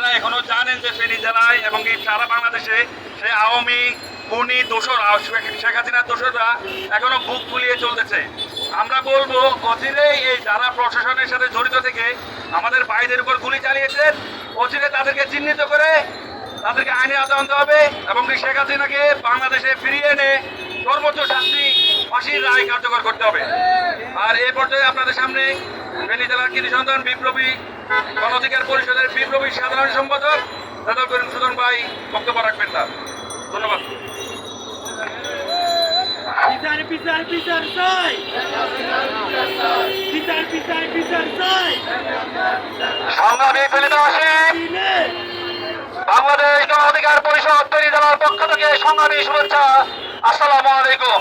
আপনারা এখনো জানেন যে ফেনী জেলায় এবং এই সারা বাংলাদেশে সে আওয়ামী খুনি দোসর শেখ হাসিনার দোসররা এখনো বুক ফুলিয়ে চলতেছে। আমরা বলবো অচিরেই এই যারা প্রশাসনের সাথে জড়িত থেকে আমাদের ভাইদের উপর গুলি চালিয়েছেন, অচিরে তাদেরকে চিহ্নিত করে তাদেরকে আইনে আওতায় আনতে হবে এবং শেখ হাসিনাকে বাংলাদেশে ফিরিয়ে এনে সর্বোচ্চ শাস্তি ফাঁসির রায় কার্যকর করতে হবে। আর এই পর্যায়ে আপনাদের সামনে ফেনী জেলার কৃতি সন্তান বিপ্লবী গণ অধিকার পরিষদের বিপ্লবী সাধারণ সম্পাদক রেজাউল করিম সুজন ভাই বক্তব্য রাখবেন। না, ধন্যবাদ। বিচার বিচার বিচার চাই, বিচার বিচার বিচার চাই। সংগ্রামী ফেনীবাসী, বাংলাদেশ গণ অধিকার পরিষদ ফেনী জেলার পক্ষ থেকে সংগ্রামী শুভেচ্ছা। আসসালামু আলাইকুম।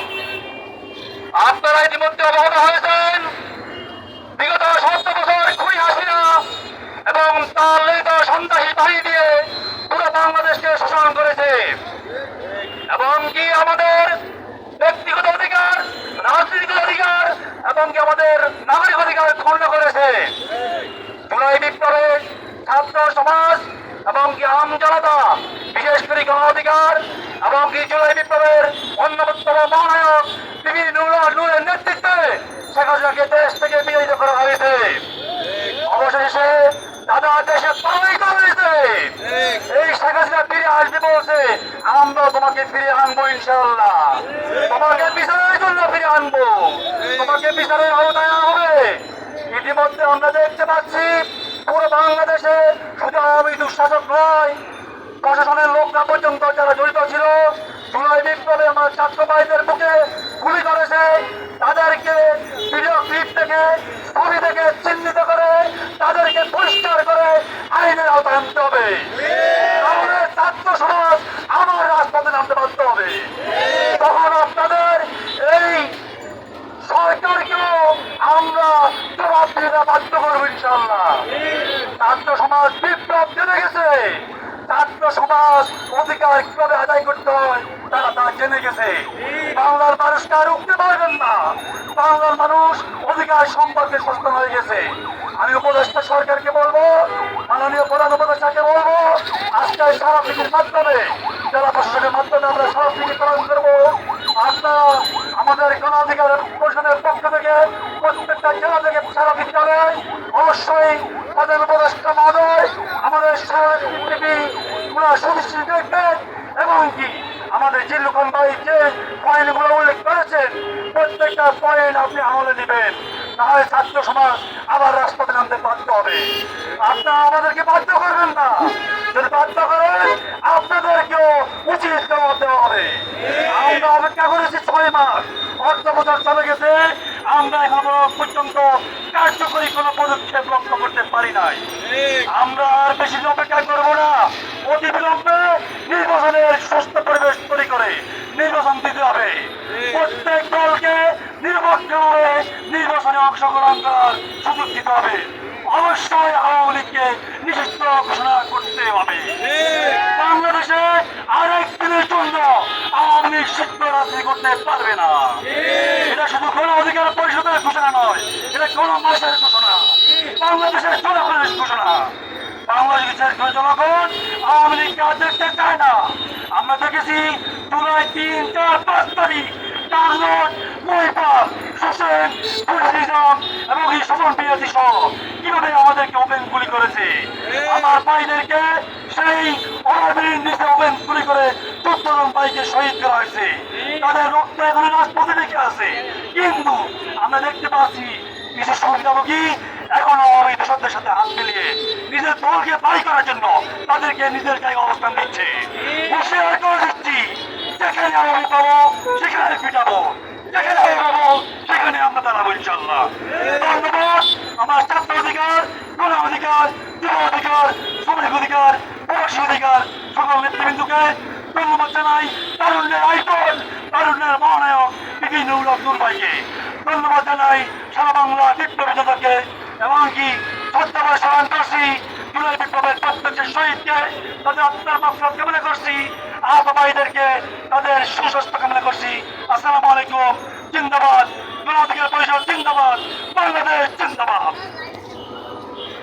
আপনারা ইতিমধ্যে অবগত হয়েছেন বিগত ৭০ বছর খুনি হাসিনা এবং তার লিখিত সন্ত্রাসী বাহিনী দিয়ে পুরো বাংলাদেশকে শোষণ করেছে এবং কি আমাদের ব্যক্তিগত অধিকার, রাজনৈতিক অধিকার এবং কি আমাদের নাগরিক অধিকার ক্ষুণ্ণ করেছে। জুলাই বিপ্লবে ছাত্র সমাজ এবং কি আম জনতা, বিশেষ করে গণ অধিকার এবং কি জুলাই বিপ্লবের অন্যতম মহানায়ক বিভিন্ন নূরের নেতৃত্বে শেখ হাসিনাকে দেশ থেকে বিতাড়িত করা হয়েছে। অবশেষে দাদা দেশে পালাইত হয়েছে। এই শেখ হাসিনা ফিরে আসবে বলছে, আমরা তোমাকে ফিরে আনবো ইনশাআল্লাহ। তোমাকে বিচারের জন্য ফিরে আনবো, তোমাকে বিচারের আওতায় আনা হবে। ইতিমধ্যে আমরা দেখতে পাচ্ছি পুরো বাংলাদেশে শুধু আওয়ামী দুঃশাসক নয়, প্রশাসনের লোকরা পর্যন্ত যারা জড়িত ছিল জুলাই বিপ্লবে আমার ছাত্র ভাইদের বুকে গুলি করেছে, তাদেরকে ভিডিও ক্লিপ থেকে ছবি থেকে চিহ্নিত করে তাদেরকে পরিষ্কার করে আইনের আওতায় আনতে হবে। তাহলে ছাত্র সমাজ আমার রাজপথে নামতে বাধ্য হবে। তখন আপনাদের এই সরকারকেও আমরা জবাব দিতে বাধ্য করবো ইনশাআল্লাহ। ছাত্র সমাজ বিপ্লব জেনে গেছে, ছাত্র সমাজ অধিকার কিভাবে আদায় করতে হয় তারা তা জেনে গেছে। বাংলার মানুষকে আর উঠতে পারবেন না। বাংলার মানুষ অধিকার সম্পর্কে সচেতন হয়ে গেছে। আমি উপদেষ্টা সরকারকে বলবো, মাননীয় প্রধান উপদেষ্টাকে বলবো, আজকে স্মারকলিপির মাধ্যমে, জেলা প্রশাসনের মাধ্যমে আমরা স্মারকলিপি প্রদান করবো। আপনারা আমাদের গণ অধিকার পরিষদের পক্ষ থেকে প্রত্যেকটা জেলা থেকে স্মারকলিপি যাবে। অবশ্যই প্রধান উপদেষ্টা মহোদয় আমাদের স্মারকলিপি সুনিশ্চিত দেখবেন এবং কি আমাদের জিল্লুখান ভাই যে পয়েন্টগুলো উল্লেখ করেছেন প্রত্যেকটা পয়েন্ট আপনি আমলে নেবেন, নাহলে ছাত্র সমাজ আবার রাজপথে নামতে বাধ্য হবে। আপনারা আমাদেরকে বাধ্য করবেন না, যদি বাধ্য করেন আপনাদেরকেও উচিত জবাব দেওয়া হবে। আমরা অপেক্ষা করেছি ৬ মাস, অর্ধ বছর চলে গেছে, আমরা এখনো পর্যন্ত কার্যকরী কোনো পদক্ষেপ লক্ষ্য করতে পারি নাই। আমরা আর বেশি অপেক্ষা করবো না। অতি বিলম্বে নির্বাচনের সুস্থ পরিবেশ তৈরি করে নির্বাচন দিতে হবে। প্রত্যেক দলকে নিরপেক্ষভাবে নির্বাচনে অংশগ্রহণ করার সুযোগ দিতে হবে। অবশ্যই আওয়ামী লীগকে নিষিদ্ধ ঘোষণা করতে হবে। বাংলাদেশে আরেক দিনের জন্য আওয়ামী লীগ সিদ্ধ রাজনীতি করতে পারবে না। এটা শুধু গণ অধিকার পরিষদের ঘোষণা নয়, এটা কোন মানুষের ঘোষণা, বাংলাদেশের জনগণের ঘোষণা। বাংলাদেশের জনগণ আওয়ামী লীগকে আর দেখতে চায় না। আমরা দেখেছি জুলাই ৩, ৪, ৫ তারিখ টার্গেট, মহিপাল, হোসেন, পুলিশম এবং এই স্বপন বিরোধী সহ কিভাবে আমাদেরকে ওপেন গুলি করেছে। আমার ভাইদেরকে সেই অরবির নিচে ওপেন গুলি করে ১৪ জন ভাইকে শহীদ করা হয়েছে। তাদের রক্ত এখানে রাজপথে রেখে আছে, কিন্তু আমরা দেখতে পাচ্ছি বিশেষ সুবিধাভোগী এখন আওয়ামী দোষরদের সাথে হাত মিলিয়ে নিজের দলকে বাড়ি করার জন্য তাদেরকে নিজের জায়গায় অবস্থান দিচ্ছে। হুঁশিয়ার করে দিচ্ছি, যেখানে আওয়ামী পাবো সেখানে পিটাবো, যেখানে আমি পাবো সেখানে আমরা দাঁড়াবো ইনশাল্লাহ। ধন্যবাদ। আমার ছাত্র অধিকার, গণ অধিকার, যুব অধিকার, শ্রমিক অধিকার, প্রবাসী অধিকার সকল নেতৃবৃন্দকে ধন্যবাদ জানাই। তারুণ্যের আইকন, তারুণ্যের মহানায়ক বিভিন্ন নূর ভাইকে ধন্যবাদ জানাই। সারা বাংলা বিপ্লবী জনতাকে এমনকি শ্রদ্ধাভাবে স্মরণ করছি জুলাই বিপ্লবের প্রত্যেকের শহীদকে, তাদের আত্মার মাফরাত কামনা করছি। আহত ভাইদেরকে তাদের সুস্বাস্থ্য কামনা করছি। আসসালামু আলাইকুম। জিন্দাবাদ গণ অধিকার পরিষদ, জিন্দাবাদ বাংলাদেশ, জিন্দাবাদ।